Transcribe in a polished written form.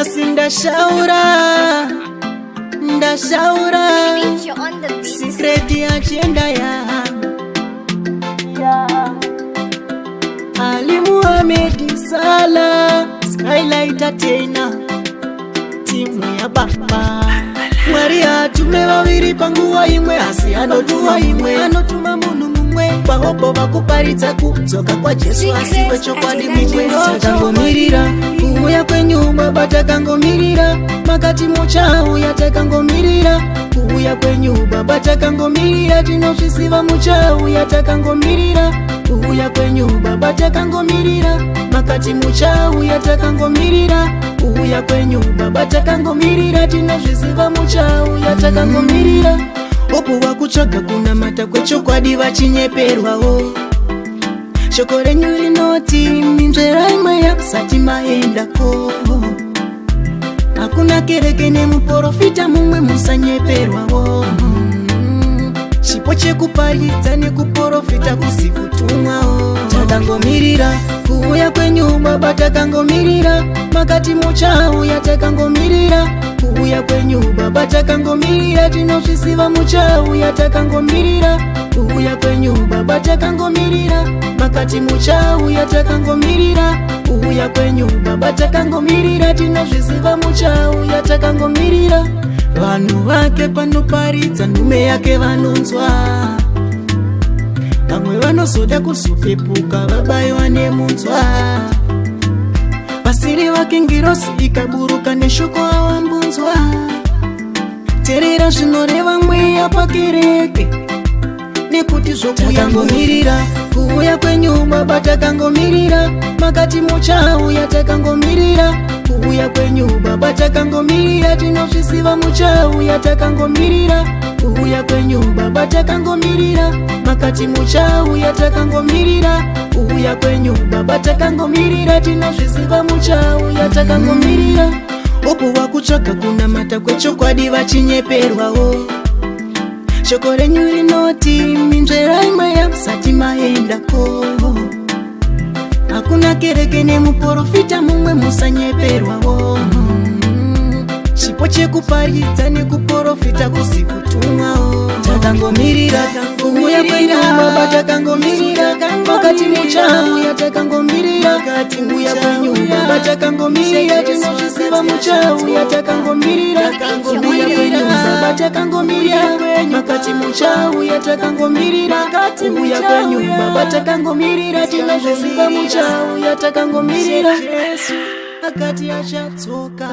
basi ndashaura secret agenda ya Ali Muhammad Salah Skylight tena timu ya baba Mwari atume wawiri panguwa imwe asi anotuwa imwe anotuma munu mumwe pahopo bakuparitsa kudzoka kwa Jesu asiwe chokwadi mimwe takangomirira kuuya kwenyuma batakangomirira makati muchauya takangomirira kuuya kwenyuma batakangomirira tinosvisiva muchauya takangomirira kuuya kwenyuma batakangomirira makati muchauya takangomirira kuuya kwenyuma batakangomirira tinosvisiva muchauya takangomirira opo wakutsvaga kunamata kwechokwadi vachinyeperwawo shoko renyu rinoti minzvera imwe yakusati maendako hakuna kereke nemuprofita mumwe musanyeperwawo chipo chekuparidza nekuprofita kusi kutumwawo takangomirira kuuya kwenyuma batakangomirira makati muchauya takangomirira kuuya kwenyuma batakangomirira tinosvisiva muchauya takangomirira kuuya kwenyuma batakangomirira makati muchauya takangomirira kuuya kwenyuma batakangomirira tinosvisiva muchauya takangomirira vanhu vake panoparidza nhume yake vanonzwa vamwe vanozoda kuzopepuka vabayiwa nemunzwa vasiri vake ngirosi ikaburuka neshoko awambunzwa teerera zvinoreva mweya pakereke nekuti zvokuyangomirira kuuya kwenyuma batakangomirira makati muchauya takangomirira kuuya kwenyuma batakangomirira tinosvisiva muchauya takangomirira kuuya kwenyuma batakangomirira makati muchauya takangomirira kuuya kwenyuma batakangomirira tinosvisiva muchauya takangomirira opo wakutsvaga kunamata kwechokwadi vachinyeperwawo shoko renyu rinoti minzvera imwe yakusati maendako hakuna kereke nemuprofita mumwe musanyeperwawo chipo chekuparidza nekuprofita kusi kutumwawo takangomirira kuuya kwenyuma batakangomirira makati muchauya takangomirira kuuya kwenyuma batakangomirira tinosvisiva muchauya takangomirira kuuya kwenyuma batakangomirira makati muchauya takangomirira kuuya kwenyuma batakangomirira tinosvisiva muchauya takangomirira Yesu akati achatsoka